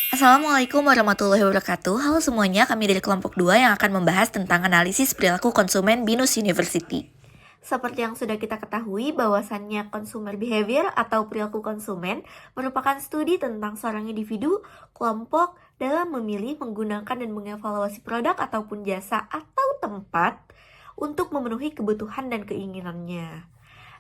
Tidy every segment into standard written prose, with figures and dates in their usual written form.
Assalamualaikum warahmatullahi wabarakatuh. Halo semuanya, kami dari kelompok 2 yang akan membahas tentang analisis perilaku konsumen BINUS University. Seperti yang sudah kita ketahui, bahwasannya consumer behavior atau perilaku konsumen merupakan studi tentang seorang individu, kelompok, dalam memilih, menggunakan, dan mengevaluasi produk ataupun jasa atau tempat untuk memenuhi kebutuhan dan keinginannya.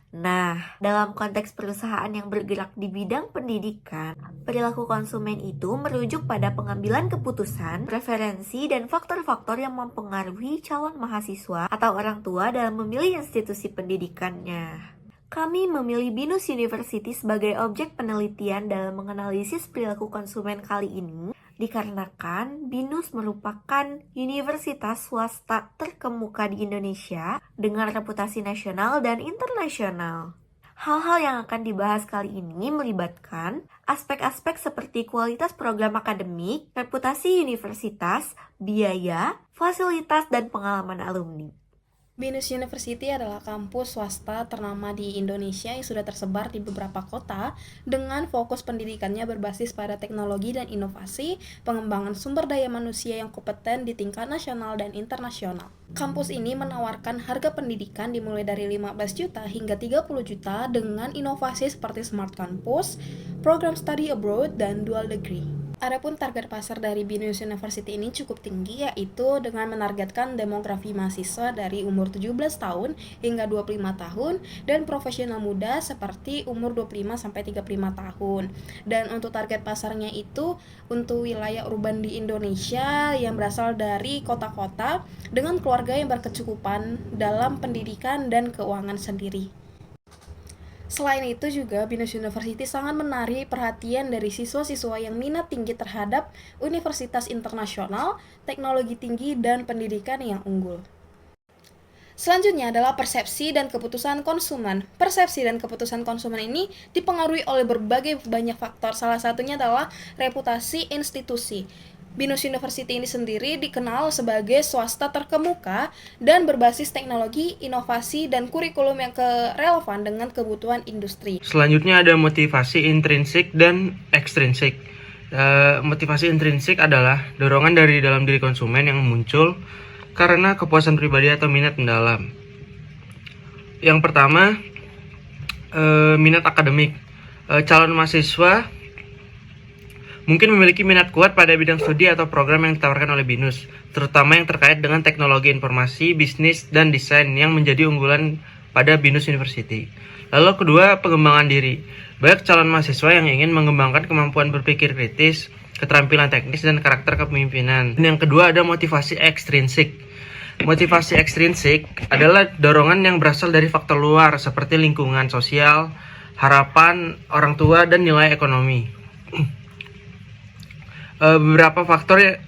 Nah, dalam konteks perusahaan yang bergerak di bidang pendidikan, perilaku konsumen itu merujuk pada pengambilan keputusan, preferensi, dan faktor-faktor yang mempengaruhi calon mahasiswa atau orang tua dalam memilih institusi pendidikannya. Kami memilih BINUS University sebagai objek penelitian dalam menganalisis perilaku konsumen kali ini dikarenakan BINUS merupakan universitas swasta terkemuka di Indonesia dengan reputasi nasional dan internasional. Hal-hal yang akan dibahas kali ini melibatkan aspek-aspek seperti kualitas program akademik, reputasi universitas, biaya, fasilitas, dan pengalaman alumni. BINUS University adalah kampus swasta ternama di Indonesia yang sudah tersebar di beberapa kota dengan fokus pendidikannya berbasis pada teknologi dan inovasi, pengembangan sumber daya manusia yang kompeten di tingkat nasional dan internasional. Kampus ini menawarkan harga pendidikan dimulai dari 15 juta hingga 30 juta dengan inovasi seperti Smart Campus, program study abroad, dan dual degree. Adapun target pasar dari BINUS University ini cukup tinggi, yaitu dengan menargetkan demografi mahasiswa dari umur 17 tahun hingga 25 tahun dan profesional muda seperti umur 25 sampai 35 tahun. Dan untuk target pasarnya itu untuk wilayah urban di Indonesia yang berasal dari kota-kota dengan keluarga yang berkecukupan dalam pendidikan dan keuangan sendiri. Selain itu juga BINUS University sangat menarik perhatian dari siswa-siswa yang minat tinggi terhadap universitas internasional, teknologi tinggi, dan pendidikan yang unggul. Selanjutnya adalah persepsi dan keputusan konsumen. Persepsi dan keputusan konsumen ini dipengaruhi oleh berbagai banyak faktor. Salah satunya adalah reputasi institusi. BINUS University ini sendiri dikenal sebagai swasta terkemuka dan berbasis teknologi, inovasi, dan kurikulum yang relevan dengan kebutuhan industri. Selanjutnya ada motivasi intrinsik dan ekstrinsik. Motivasi intrinsik adalah dorongan dari dalam diri konsumen yang muncul karena kepuasan pribadi atau minat mendalam. Yang pertama, minat akademik. Calon mahasiswa mungkin memiliki minat kuat pada bidang studi atau program yang ditawarkan oleh BINUS, terutama yang terkait dengan teknologi informasi, bisnis, dan desain yang menjadi unggulan pada BINUS University. Lalu kedua, pengembangan diri. Banyak calon mahasiswa yang ingin mengembangkan kemampuan berpikir kritis, keterampilan teknis, dan karakter kepemimpinan. Dan yang kedua ada motivasi ekstrinsik. Motivasi ekstrinsik adalah dorongan yang berasal dari faktor luar seperti lingkungan sosial, harapan orang tua, dan nilai ekonomi. Beberapa faktor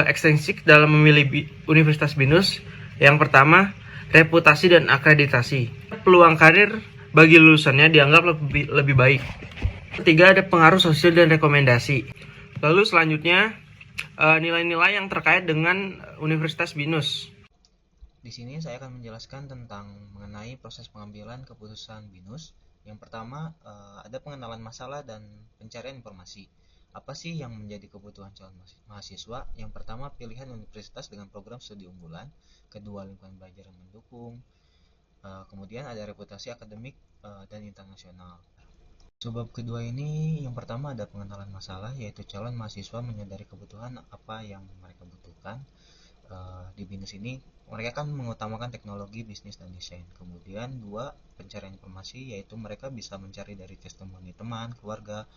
ekstrinsik dalam memilih Universitas BINUS. Yang pertama, reputasi dan akreditasi. Peluang karir bagi lulusannya dianggap lebih baik. Ketiga, ada pengaruh sosial dan rekomendasi. Lalu selanjutnya, nilai-nilai yang terkait dengan Universitas BINUS. Di sini saya akan menjelaskan tentang mengenai proses pengambilan keputusan BINUS. Yang pertama, ada pengenalan masalah dan pencarian informasi. Apa sih yang menjadi kebutuhan calon mahasiswa? Yang pertama, pilihan universitas dengan program studi unggulan. Kedua, lingkungan belajar yang mendukung. Kemudian ada reputasi akademik dan internasional. Sebab kedua ini, yang pertama ada pengenalan masalah, yaitu calon mahasiswa menyadari kebutuhan apa yang mereka butuhkan. Di BINUS ini mereka kan mengutamakan teknologi, bisnis, dan desain. Kemudian dua, pencarian informasi, yaitu mereka bisa mencari dari testimoni teman, keluarga,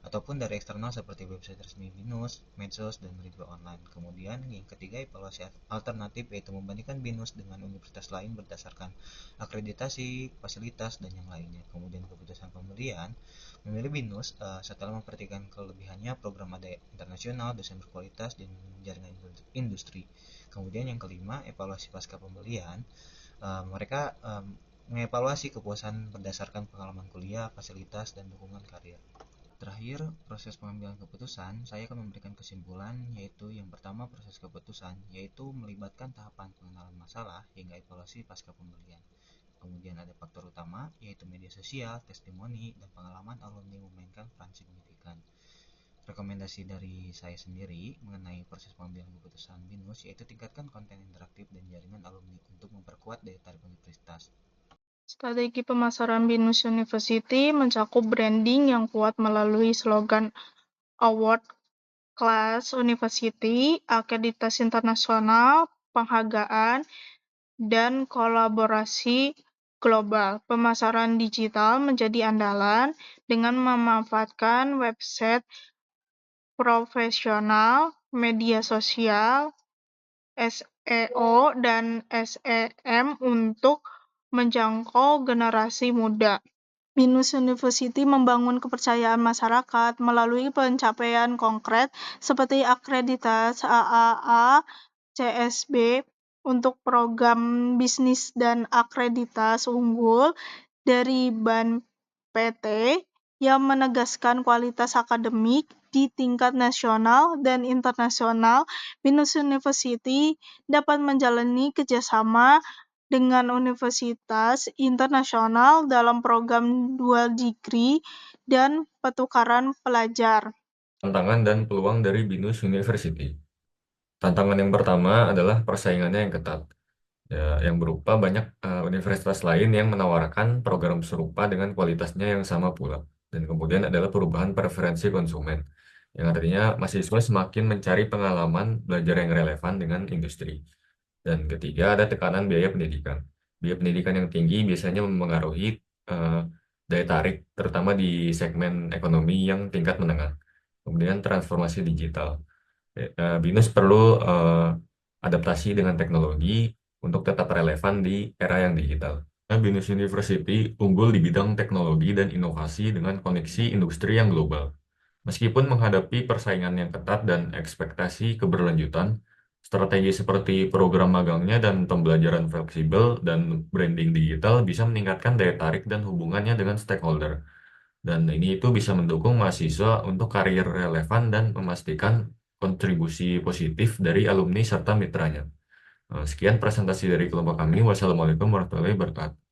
ataupun dari eksternal seperti website resmi BINUS, medsos, dan review online. Kemudian yang ketiga, evaluasi alternatif, yaitu membandingkan BINUS dengan universitas lain berdasarkan akreditasi, fasilitas, dan yang lainnya. Kemudian keputusan pembelian memilih BINUS setelah memperhatikan kelebihannya, program ada internasional, dosen berkualitas, dan jaringan industri. Kemudian yang kelima, evaluasi pasca pembelian. Mereka mengevaluasi kepuasan berdasarkan pengalaman kuliah, fasilitas, dan dukungan karir. Terakhir, proses pengambilan keputusan, saya akan memberikan kesimpulan, yaitu yang pertama proses keputusan, yaitu melibatkan tahapan pengenalan masalah hingga evaluasi pasca pembelian. Kemudian ada faktor utama, yaitu media sosial, testimoni, dan pengalaman alumni memainkan peran signifikan. Rekomendasi dari saya sendiri mengenai proses pengambilan keputusan BINUS yaitu tingkatkan konten interaktif dan jaringan alumni untuk memperkuat daya tarik universitas. Strategi pemasaran BINUS University mencakup branding yang kuat melalui slogan Award Class University, akreditasi internasional, penghargaan, dan kolaborasi global. Pemasaran digital menjadi andalan dengan memanfaatkan website profesional, media sosial, SEO, dan SEM untuk menjangkau generasi muda. BINUS University membangun kepercayaan masyarakat melalui pencapaian konkret seperti akreditasi AAA, CSB untuk program bisnis dan akreditasi unggul dari BAN-PT yang menegaskan kualitas akademik di tingkat nasional dan internasional. BINUS University dapat menjalani kerjasama dengan universitas internasional dalam program dual degree dan pertukaran pelajar. Tantangan dan peluang dari BINUS University. Tantangan yang pertama adalah persaingannya yang ketat, ya, yang berupa banyak universitas lain yang menawarkan program serupa dengan kualitasnya yang sama pula. Dan kemudian adalah perubahan preferensi konsumen, yang artinya mahasiswa semakin mencari pengalaman belajar yang relevan dengan industri. Dan ketiga, ada tekanan biaya pendidikan. Biaya pendidikan yang tinggi biasanya mempengaruhi eh, daya tarik, terutama di segmen ekonomi yang tingkat menengah. Kemudian transformasi digital. BINUS perlu adaptasi dengan teknologi untuk tetap relevan di era yang digital. BINUS University unggul di bidang teknologi dan inovasi dengan koneksi industri yang global. Meskipun menghadapi persaingan yang ketat dan ekspektasi keberlanjutan, strategi seperti program magangnya dan pembelajaran fleksibel dan branding digital bisa meningkatkan daya tarik dan hubungannya dengan stakeholder. Dan ini itu bisa mendukung mahasiswa untuk karir relevan dan memastikan kontribusi positif dari alumni serta mitranya. Sekian presentasi dari kelompok kami. Wassalamualaikum warahmatullahi wabarakatuh.